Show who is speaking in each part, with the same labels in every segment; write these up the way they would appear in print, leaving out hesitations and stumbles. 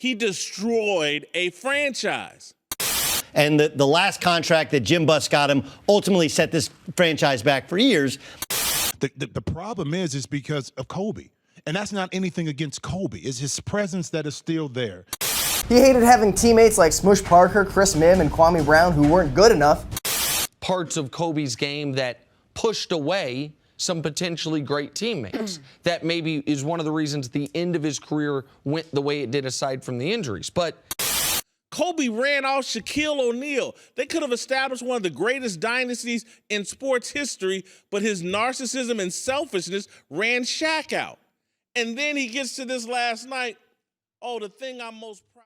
Speaker 1: He destroyed a franchise.
Speaker 2: And the last contract that Jim Buss got him ultimately set this franchise back for years.
Speaker 3: The problem is because of Kobe. And that's not anything against Kobe. It's his presence that is still there.
Speaker 4: He hated having teammates like Smush Parker, Chris Mim, and Kwame Brown who weren't good enough.
Speaker 5: Parts of Kobe's game that pushed away some potentially great teammates. That maybe is one of the reasons the end of his career went the way it did aside from the injuries. But
Speaker 1: Kobe ran off Shaquille O'Neal. They could have established one of the greatest dynasties in sports history, but his narcissism and selfishness ran Shaq out. And then he gets to this last night. Oh, the thing I'm most proud.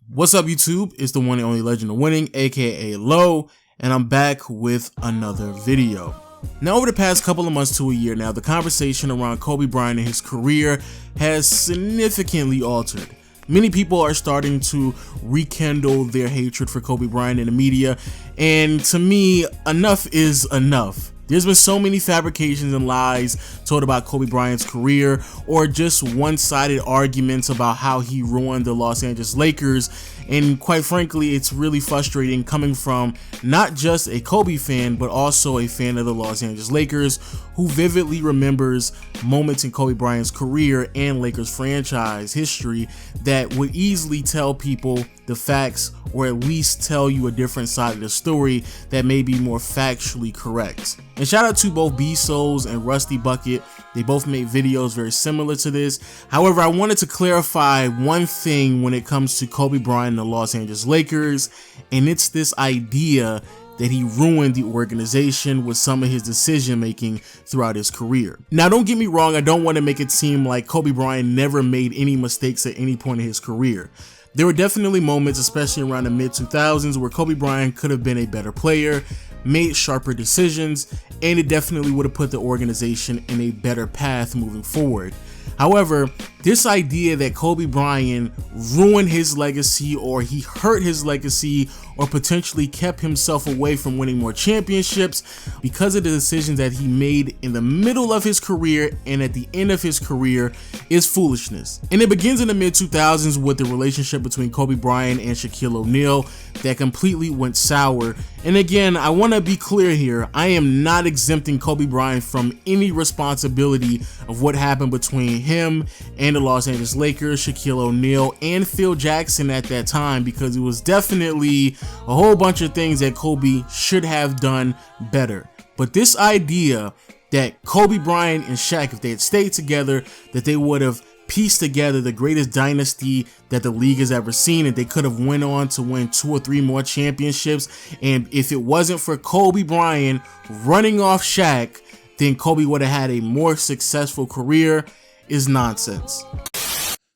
Speaker 6: What's up, YouTube? It's the one and only Legend of Winning, aka Low, and I'm back with another video. Now, over the past couple of months to a year now, the conversation around Kobe Bryant and his career has significantly altered. Many people are starting to rekindle their hatred for Kobe Bryant in the media, and to me, enough is enough. There's been so many fabrications and lies told about Kobe Bryant's career, or just one-sided arguments about how he ruined the Los Angeles Lakers, and quite frankly, it's really frustrating coming from not just a Kobe fan, but also a fan of the Los Angeles Lakers who vividly remembers moments in Kobe Bryant's career and Lakers franchise history that would easily tell people the facts, or at least tell you a different side of the story that may be more factually correct. And shout out to both B-Souls and Rusty Bucket. They both made videos very similar to this. However, I wanted to clarify one thing when it comes to Kobe Bryant and the Los Angeles Lakers, and it's this idea that he ruined the organization with some of his decision making throughout his career. Now, don't get me wrong, I don't want to make it seem like Kobe Bryant never made any mistakes at any point in his career. There were definitely moments, especially around the mid-2000s, where Kobe Bryant could have been a better player, made sharper decisions, and it definitely would have put the organization in a better path moving forward. However, this idea that Kobe Bryant ruined his legacy, or he hurt his legacy, or potentially kept himself away from winning more championships because of the decisions that he made in the middle of his career and at the end of his career is foolishness. And it begins in the mid-2000s with the relationship between Kobe Bryant and Shaquille O'Neal that completely went sour. And again, I want to be clear here, I am not exempting Kobe Bryant from any responsibility of what happened between him and the Los Angeles Lakers, Shaquille O'Neal, and Phil Jackson at that time, because it was definitely a whole bunch of things that Kobe should have done better. But this idea that Kobe Bryant and Shaq, if they had stayed together, that they would have pieced together the greatest dynasty that the league has ever seen, and they could have went on to win 2 or 3 more championships, and if it wasn't for Kobe Bryant running off Shaq, then Kobe would have had a more successful career, is nonsense.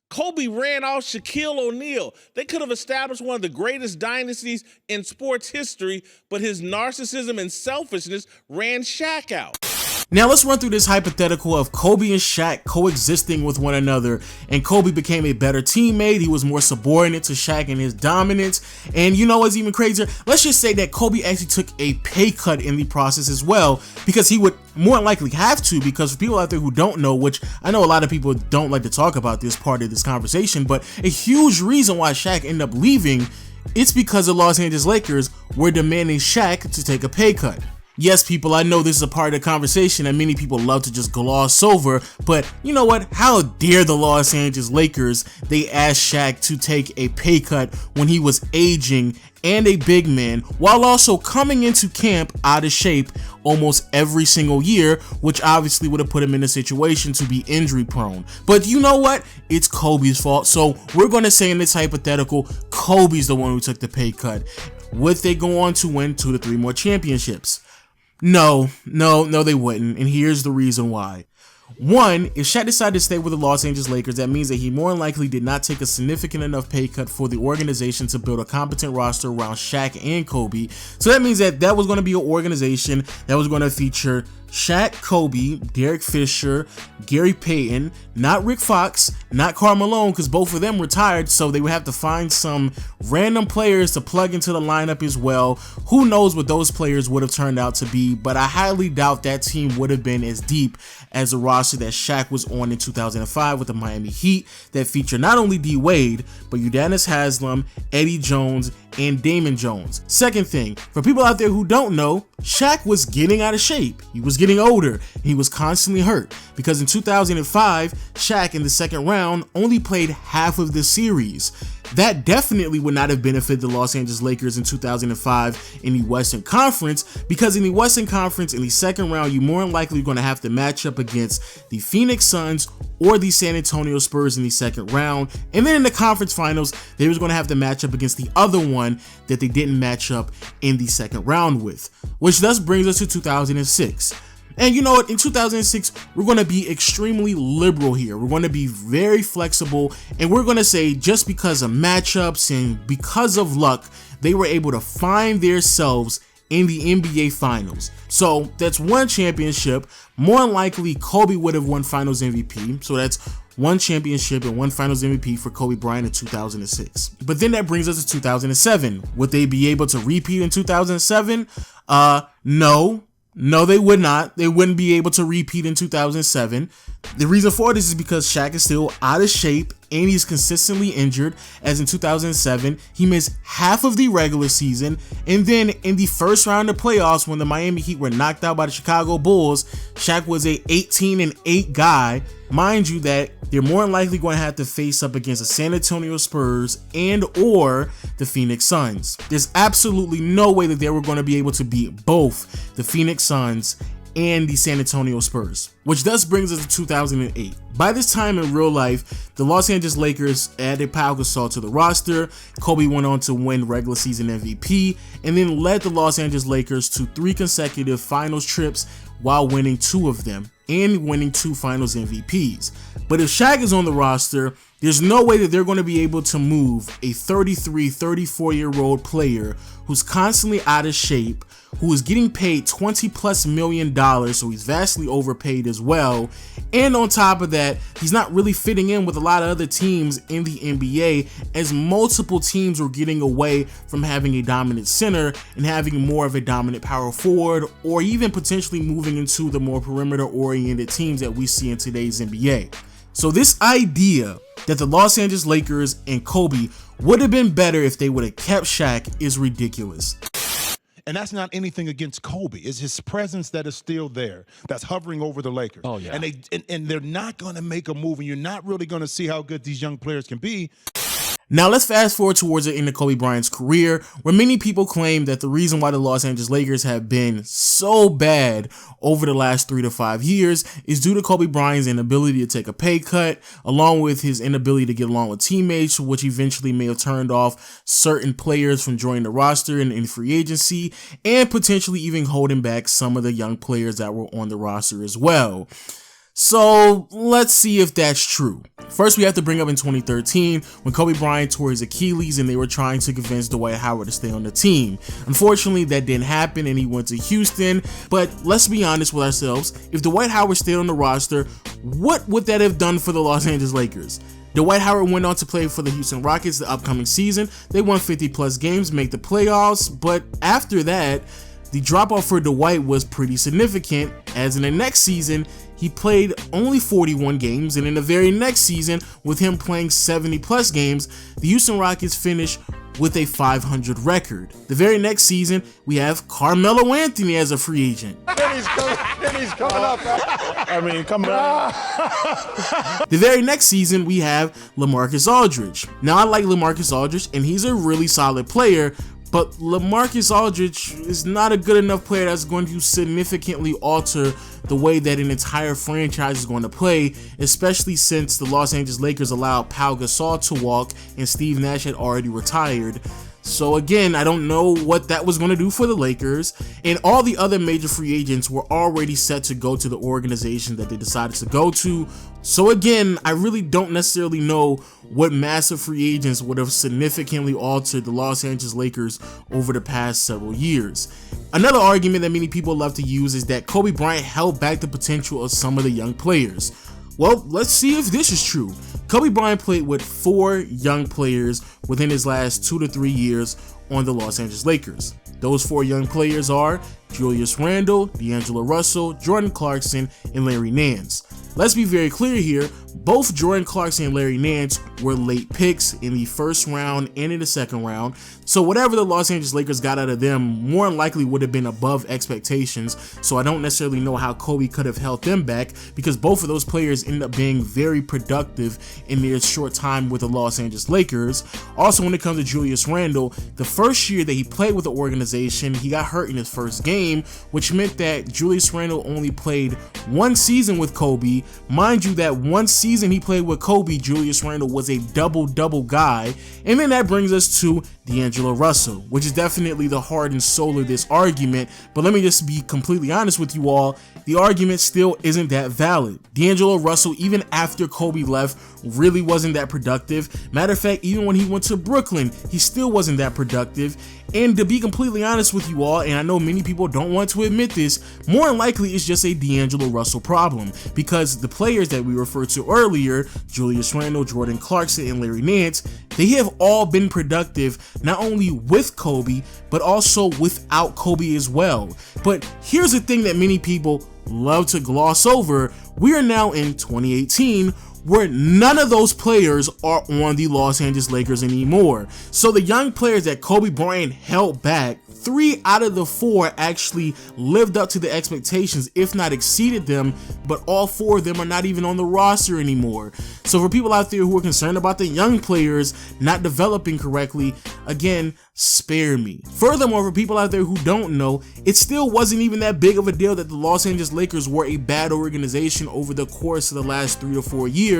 Speaker 1: Kobe ran off Shaquille O'Neal. They could have established one of the greatest dynasties in sports history, but his narcissism and selfishness ran Shaq out.
Speaker 6: Now let's run through this hypothetical of Kobe and Shaq coexisting with one another, and Kobe became a better teammate. He was more subordinate to Shaq in his dominance, and you know what's even crazier? Let's just say that Kobe actually took a pay cut in the process as well, because he would more likely have to, because for people out there who don't know, which I know a lot of people don't like to talk about this part of this conversation, but a huge reason why Shaq ended up leaving, it's because the Los Angeles Lakers were demanding Shaq to take a pay cut. Yes, people, I know this is a part of the conversation that many people love to just gloss over, but you know what? How dare the Los Angeles Lakers, they asked Shaq to take a pay cut when he was aging and a big man, while also coming into camp out of shape almost every single year, which obviously would have put him in a situation to be injury prone. But you know what? It's Kobe's fault, so we're going to say in this hypothetical, Kobe's the one who took the pay cut. Would they go on to win 2 to 3 more championships? No, they wouldn't, and here's the reason why. One, if Shaq decided to stay with the Los Angeles Lakers, that means that he more than likely did not take a significant enough pay cut for the organization to build a competent roster around Shaq and Kobe. So that means that was going to be an organization that was going to feature Shaq, Kobe, Derek Fisher, Gary Payton, not Rick Fox, not Karl Malone, because both of them retired, so they would have to find some random players to plug into the lineup as well. Who knows what those players would have turned out to be, but I highly doubt that team would have been as deep as the roster that Shaq was on in 2005 with the Miami Heat that featured not only D. Wade, but Udonis Haslem, Eddie Jones, and Damon Jones. Second thing, for people out there who don't know, Shaq was getting out of shape. He was getting older, and he was constantly hurt because in 2005, Shaq in the second round only played half of the series. That definitely would not have benefited the Los Angeles Lakers in 2005 in the Western Conference, because in the Western Conference in the second round, you more than likely going to have to match up against the Phoenix Suns or the San Antonio Spurs in the second round. And then in the conference finals, they was going to have to match up against the other one that they didn't match up in the second round with, which thus brings us to 2006. And you know what, in 2006, we're going to be extremely liberal here. We're going to be very flexible, and we're going to say just because of matchups and because of luck, they were able to find themselves in the NBA Finals. So that's one championship. More than likely, Kobe would have won Finals MVP. So that's one championship and one Finals MVP for Kobe Bryant in 2006. But then that brings us to 2007. Would they be able to repeat in 2007? No, they would not. They wouldn't be able to repeat in 2007. The reason for this is because Shaq is still out of shape and he's consistently injured, as in 2007, he missed half of the regular season, and then in the first round of playoffs when the Miami Heat were knocked out by the Chicago Bulls, Shaq was a 18-8 guy. Mind you that they're more than likely going to have to face up against the San Antonio Spurs and or the Phoenix Suns. There's absolutely no way that they were going to be able to beat both the Phoenix Suns and the San Antonio Spurs, which thus brings us to 2008. By this time in real life, the Los Angeles Lakers added Pau Gasol to the roster. Kobe went on to win regular season MVP and then led the Los Angeles Lakers to 3 consecutive finals trips while winning 2 of them and winning 2 finals MVPs. But if Shaq is on the roster, there's no way that they're going to be able to move a 33, 34-year-old player who's constantly out of shape, who is getting paid $20+ million, so he's vastly overpaid as well. And on top of that, he's not really fitting in with a lot of other teams in the NBA, as multiple teams were getting away from having a dominant center and having more of a dominant power forward, or even potentially moving into the more perimeter-oriented teams that we see in today's NBA. So this idea that the Los Angeles Lakers and Kobe would have been better if they would have kept Shaq is ridiculous.
Speaker 3: And that's not anything against Kobe. It's his presence that is still there, that's hovering over the Lakers.
Speaker 7: Oh, yeah.
Speaker 3: And they're not going to make a move, and you're not really going to see how good these young players can be.
Speaker 6: Now let's fast forward towards the end of Kobe Bryant's career, where many people claim that the reason why the Los Angeles Lakers have been so bad over the last 3 to 5 years is due to Kobe Bryant's inability to take a pay cut, along with his inability to get along with teammates, which eventually may have turned off certain players from joining the roster and in free agency, and potentially even holding back some of the young players that were on the roster as well. So let's see if that's true. First, we have to bring up in 2013 when Kobe Bryant tore his Achilles and they were trying to convince Dwight Howard to stay on the team. Unfortunately, that didn't happen and he went to Houston. But let's be honest with ourselves. If Dwight Howard stayed on the roster, what would that have done for the Los Angeles Lakers? Dwight Howard went on to play for the Houston Rockets the upcoming season. They won 50+ games, make the playoffs, but after that, the drop-off for Dwight was pretty significant, as in the next season, he played only 41 games, and in the very next season, with him playing 70+ games, the Houston Rockets finished with a 500 record. The very next season, we have Carmelo Anthony as a free agent.
Speaker 7: Then he's coming up. I mean, come on.
Speaker 6: The very next season, we have Lamarcus Aldridge. Now, I like Lamarcus Aldridge, and he's a really solid player, but Lamarcus Aldridge is not a good enough player that's going to significantly alter the way that an entire franchise is going to play, especially since the Los Angeles Lakers allowed Pau Gasol to walk and Steve Nash had already retired. So again, I don't know what that was going to do for the Lakers, and all the other major free agents were already set to go to the organization that they decided to go to. So again, I really don't necessarily know what massive free agents would have significantly altered the Los Angeles Lakers over the past several years. Another argument that many people love to use is that Kobe Bryant held back the potential of some of the young players. Well, let's see if this is true. Kobe Bryant played with 4 young players within his last 2 to 3 years on the Los Angeles Lakers. Those 4 young players are Julius Randle, D'Angelo Russell, Jordan Clarkson, and Larry Nance. Let's be very clear here, both Jordan Clarkson and Larry Nance were late picks in the first round and in the second round, so whatever the Los Angeles Lakers got out of them more than likely would have been above expectations, so I don't necessarily know how Kobe could have held them back because both of those players ended up being very productive in their short time with the Los Angeles Lakers. Also, when it comes to Julius Randle, the first year that he played with the organization, he got hurt in his first game, which meant that Julius Randle only played 1 season with Kobe. Mind you, that 1 season he played with Kobe, Julius Randle was a double-double guy. And then that brings us to D'Angelo Russell, which is definitely the heart and soul of this argument. But let me just be completely honest with you all, the argument still isn't that valid. D'Angelo Russell, even after Kobe left, really wasn't that productive. Matter of fact, even when he went to Brooklyn, he still wasn't that productive. And to be completely honest with you all, and I know many people don't want to admit this, more than likely it's just a D'Angelo Russell problem, because the players that we referred to earlier, Julius Randle, Jordan Clarkson, and Larry Nance, they have all been productive not only with Kobe, but also without Kobe as well. But here's the thing that many people love to gloss over. We are now in 2018, where none of those players are on the Los Angeles Lakers anymore. So the young players that Kobe Bryant held back, 3 out of the 4 actually lived up to the expectations, if not exceeded them, but all 4 of them are not even on the roster anymore. So for people out there who are concerned about the young players not developing correctly, again, spare me. Furthermore, for people out there who don't know, it still wasn't even that big of a deal that the Los Angeles Lakers were a bad organization over the course of the last 3 to 4 years,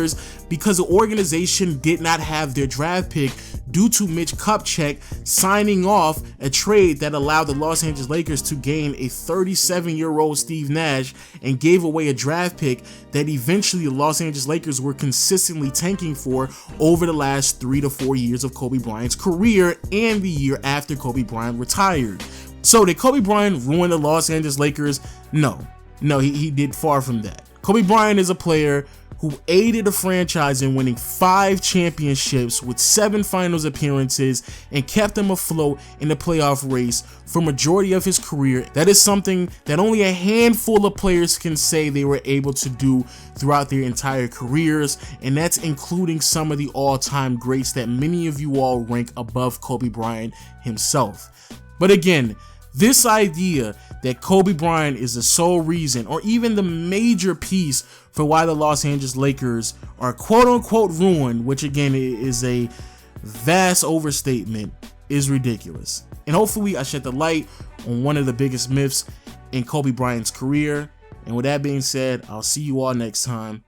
Speaker 6: because the organization did not have their draft pick due to Mitch Kupchak signing off a trade that allowed the Los Angeles Lakers to gain a 37-year-old Steve Nash and gave away a draft pick that eventually the Los Angeles Lakers were consistently tanking for over the last 3 to 4 years of Kobe Bryant's career and the year after Kobe Bryant retired. So did Kobe Bryant ruin the Los Angeles Lakers? No, he did far from that. Kobe Bryant is a player who aided the franchise in winning 5 championships with 7 finals appearances and kept them afloat in the playoff race for majority of his career. That is something that only a handful of players can say they were able to do throughout their entire careers, and that's including some of the all-time greats that many of you all rank above Kobe Bryant himself. But again, this idea that Kobe Bryant is the sole reason or even the major piece for why the Los Angeles Lakers are quote-unquote ruined, which again is a vast overstatement, is ridiculous. And hopefully I shed the light on one of the biggest myths in Kobe Bryant's career. And with that being said, I'll see you all next time.